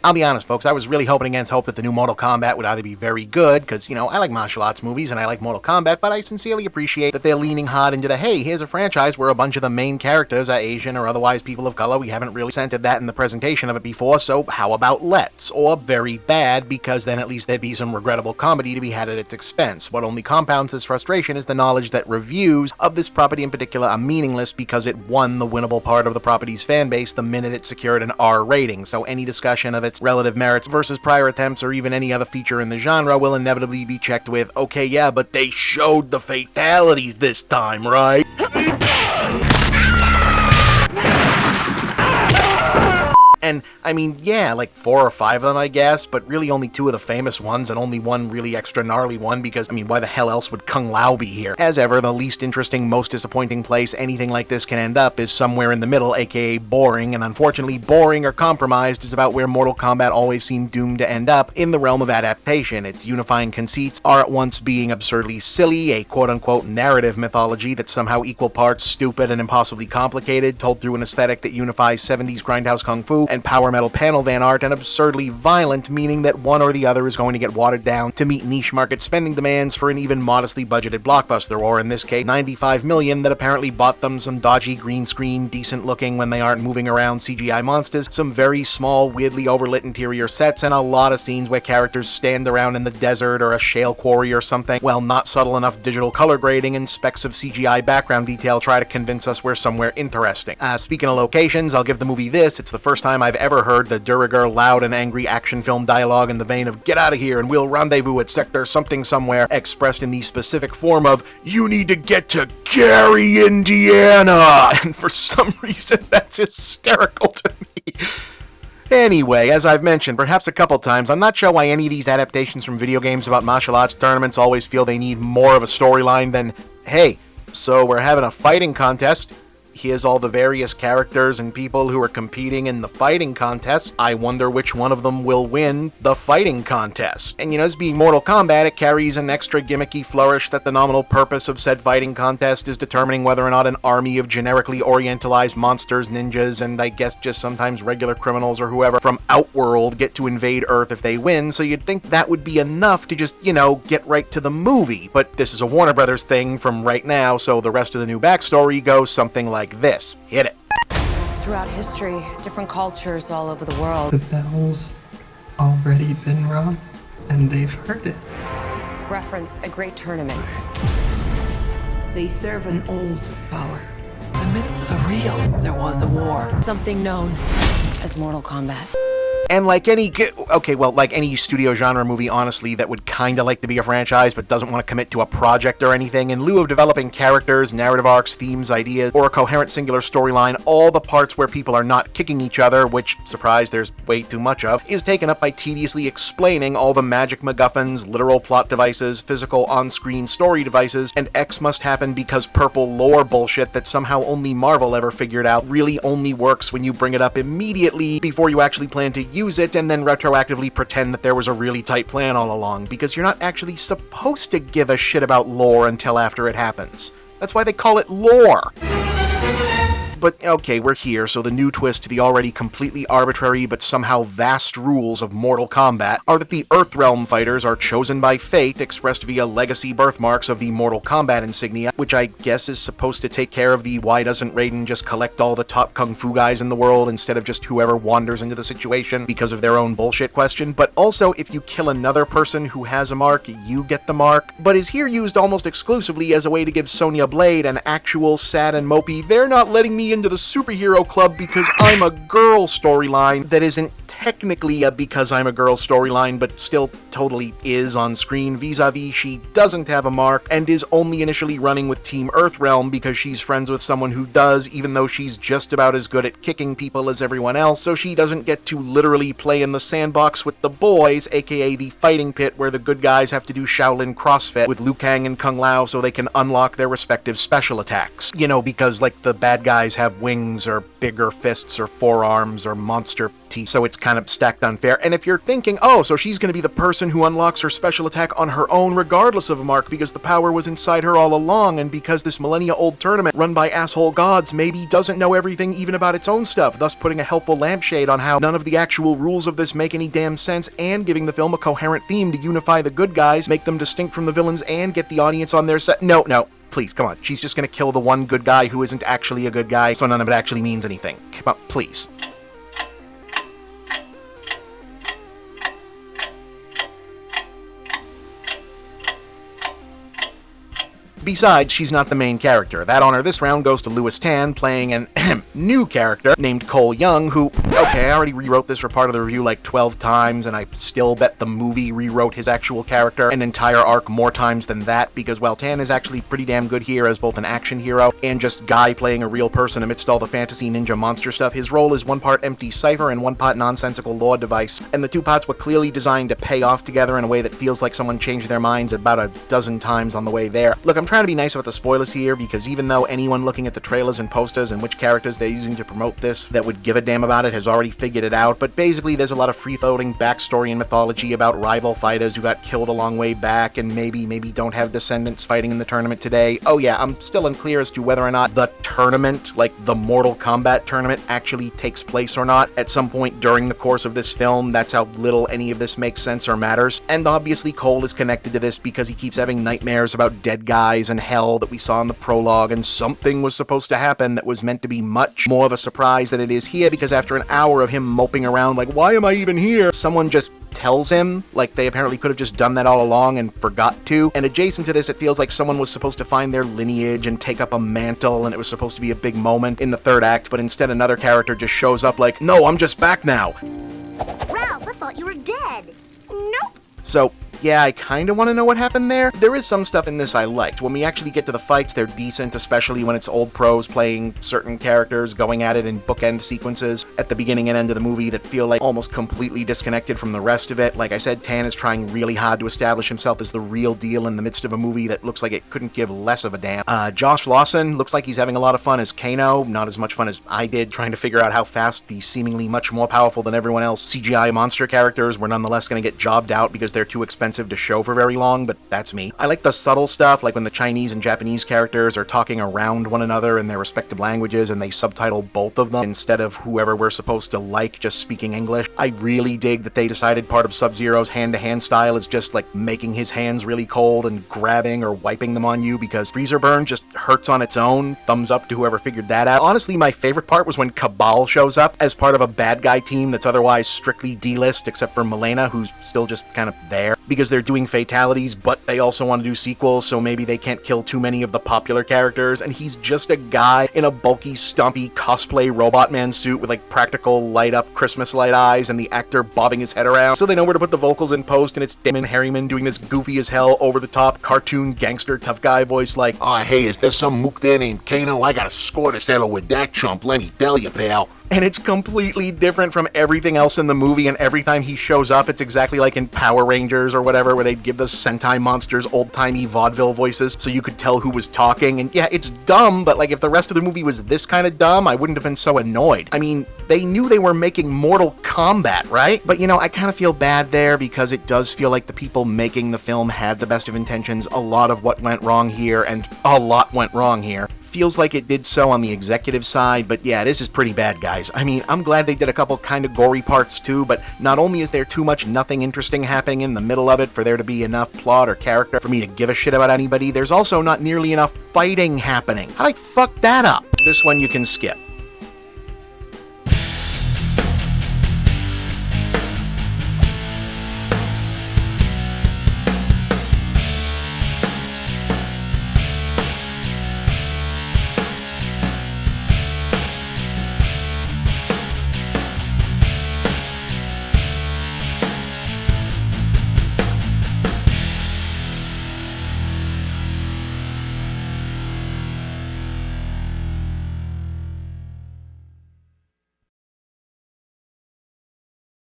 I'll be honest, folks, I was really hoping against hope that the new Mortal Kombat would either be very good, because, I like martial arts movies and I like Mortal Kombat, but I sincerely appreciate that they're leaning hard into the, hey, here's a franchise where a bunch of the main characters are Asian or otherwise people of color. We haven't really centered that in the presentation of it before, so how about let's? Or very bad, because then at least there'd be some regrettable comedy to be had at its expense. What only compounds this frustration is the knowledge that reviews of this property in particular are meaningless because it won the winnable part of the property's fan base the minute it secured an R rating, so any discussion of its relative merits versus prior attempts or even any other feature in the genre will inevitably be checked with, okay, yeah, but they showed the fatalities this time, right? And, I mean, yeah, like 4 or 5 of them, I guess, but really only 2 of the famous ones, and only one really extra gnarly one, because, I mean, why the hell else would Kung Lao be here? As ever, the least interesting, most disappointing place anything like this can end up is somewhere in the middle, aka boring, and unfortunately, boring or compromised is about where Mortal Kombat always seemed doomed to end up, in the realm of adaptation. Its unifying conceits are at once being absurdly silly, a quote-unquote narrative mythology that's somehow equal parts stupid and impossibly complicated, told through an aesthetic that unifies 70s grindhouse kung fu, and power metal panel van art, and absurdly violent, meaning that one or the other is going to get watered down to meet niche market spending demands for an even modestly budgeted blockbuster, or in this case, $95 million that apparently bought them some dodgy green screen, decent looking when they aren't moving around CGI monsters, some very small, weirdly overlit interior sets, and a lot of scenes where characters stand around in the desert or a shale quarry or something, while not subtle enough digital color grading and specks of CGI background detail try to convince us we're somewhere interesting. Speaking of locations, I'll give the movie this: it's the first time I've ever heard the de rigueur loud and angry action film dialogue in the vein of "get out of here and we'll rendezvous at sector something somewhere" expressed in the specific form of "you need to get to Gary, Indiana," and for some reason that's hysterical to me. Anyway, as I've mentioned perhaps a couple times, I'm not sure why any of these adaptations from video games about martial arts tournaments always feel they need more of a storyline than, hey, so we're having a fighting contest. Here's all the various characters and people who are competing in the fighting contest. I wonder which one of them will win the fighting contest. And as being Mortal Kombat, it carries an extra gimmicky flourish that the nominal purpose of said fighting contest is determining whether or not an army of generically orientalized monsters, ninjas, and I guess just sometimes regular criminals or whoever from Outworld get to invade Earth if they win, so you'd think that would be enough to just, get right to the movie. But this is a Warner Brothers thing from right now, so the rest of the new backstory goes something like this. Hit it. Throughout history, different cultures all over the world. The bell's already been rung, and they've heard it. Reference a great tournament. They serve an old power. The myths are real. There was a war. Something known as Mortal Kombat. And like any studio genre movie, honestly, that would kinda like to be a franchise but doesn't want to commit to a project or anything, in lieu of developing characters, narrative arcs, themes, ideas, or a coherent singular storyline, all the parts where people are not kicking each other, which, surprise, there's way too much of, is taken up by tediously explaining all the magic MacGuffins, literal plot devices, physical on-screen story devices, and X must happen because purple lore bullshit that somehow only Marvel ever figured out really only works when you bring it up immediately before you actually plan to use it, and then retroactively pretend that there was a really tight plan all along, because you're not actually supposed to give a shit about lore until after it happens. That's why they call it lore. But okay, we're here, so the new twist to the already completely arbitrary but somehow vast rules of Mortal Kombat are that the Earthrealm fighters are chosen by fate, expressed via legacy birthmarks of the Mortal Kombat insignia, which I guess is supposed to take care of the why doesn't Raiden just collect all the top kung fu guys in the world instead of just whoever wanders into the situation because of their own bullshit question. But also, if you kill another person who has a mark, you get the mark, but is here used almost exclusively as a way to give Sonya Blade an actual sad and mopey "they're not letting me into the superhero club because I'm a girl" storyline that isn't technically a "because I'm a girl" storyline, but still totally is on screen. Vis-a-vis, she doesn't have a mark and is only initially running with Team Earthrealm because she's friends with someone who does, even though she's just about as good at kicking people as everyone else, so she doesn't get to literally play in the sandbox with the boys, aka the fighting pit where the good guys have to do Shaolin CrossFit with Liu Kang and Kung Lao so they can unlock their respective special attacks. Because the bad guys have wings or bigger fists or forearms or monster teeth, so it's kind kind of stacked unfair. And if you're thinking, oh, so she's going to be the person who unlocks her special attack on her own regardless of a mark because the power was inside her all along, and because this millennia-old tournament run by asshole gods maybe doesn't know everything even about its own stuff, thus putting a helpful lampshade on how none of the actual rules of this make any damn sense, and giving the film a coherent theme to unify the good guys, make them distinct from the villains, and get the audience on their side. No, please, come on. She's just gonna kill the one good guy who isn't actually a good guy, so none of it actually means anything. Come on, please. Besides, she's not the main character. That honor this round goes to Louis Tan, playing an new character named Cole Young, who, okay, I already rewrote this for part of the review like 12 times, and I still bet the movie rewrote his actual character an entire arc more times than that, because while Tan is actually pretty damn good here as both an action hero and just guy playing a real person amidst all the fantasy ninja monster stuff, his role is one part empty cipher and one part nonsensical lore device, and the two parts were clearly designed to pay off together in a way that feels like someone changed their minds about a dozen times on the way there. Look, I'm trying to be nice about the spoilers here, because even though anyone looking at the trailers and posters and which characters they're using to promote this that would give a damn about it has already figured it out, but basically there's a lot of free-floating backstory and mythology about rival fighters who got killed a long way back and maybe don't have descendants fighting in the tournament today. Oh yeah, I'm still unclear as to whether or not the tournament, like the Mortal Kombat tournament, actually takes place or not at some point during the course of this film. That's how little any of this makes sense or matters. And obviously Cole is connected to this because he keeps having nightmares about dead guys and hell that we saw in the prologue, and something was supposed to happen that was meant to be much more of a surprise than it is here, because after an hour of him moping around like, why am I even here? Someone just tells him, like they apparently could have just done that all along and forgot to. And adjacent to this, it feels like someone was supposed to find their lineage and take up a mantle, and it was supposed to be a big moment in the third act, but instead another character just shows up like, no, I'm just back now. Ralph, I thought you were dead. Nope. So, yeah, I kinda wanna know what happened there. There is some stuff in this I liked. When we actually get to the fights, they're decent, especially when it's old pros playing certain characters, going at it in bookend sequences at the beginning and end of the movie that feel like almost completely disconnected from the rest of it. Like I said, Tan is trying really hard to establish himself as the real deal in the midst of a movie that looks like it couldn't give less of a damn. Josh Lawson looks like he's having a lot of fun as Kano, not as much fun as I did trying to figure out how fast the seemingly much more powerful than everyone else CGI monster characters were nonetheless going to get jobbed out because they're too expensive to show for very long, but that's me. I like the subtle stuff, like when the Chinese and Japanese characters are talking around one another in their respective languages and they subtitle both of them instead of whoever we're supposed to like just speaking English. I really dig that they decided part of Sub-Zero's hand-to-hand style is just like making his hands really cold and grabbing or wiping them on you, because freezer burn just hurts on its own. Thumbs up to whoever figured that out. Honestly, my favorite part was when Cabal shows up as part of a bad guy team that's otherwise strictly D-list, except for Milena, who's still just kind of there, because they're doing fatalities, but they also want to do sequels, so maybe they can't kill too many of the popular characters, and he's just a guy in a bulky, stumpy cosplay robot man suit with like practical light-up Christmas light eyes, and the actor bobbing his head around so they know where to put the vocals in post, and it's Damon Harriman doing this goofy as hell, over-the-top, cartoon, gangster, tough guy voice like, "Aw, hey, is there some mook there named Kano? I got a score to settle with that chump, let me tell you, pal." And it's completely different from everything else in the movie, and every time he shows up, it's exactly like in Power Rangers or whatever, where they'd give the Sentai monsters old-timey vaudeville voices so you could tell who was talking. And yeah, it's dumb, but like if the rest of the movie was this kind of dumb, I wouldn't have been so annoyed. I mean, they knew they were making Mortal Kombat, right? But you know, I kind of feel bad there, because it does feel like the people making the film had the best of intentions. A lot of what went wrong here, and a lot went wrong here, feels like it did so on the executive side, but yeah, this is pretty bad, guys. I mean, I'm glad they did a couple kind of gory parts too, but not only is there too much nothing interesting happening in the middle of it for there to be enough plot or character for me to give a shit about anybody, there's also not nearly enough fighting happening. How did I fuck that up? This one you can skip.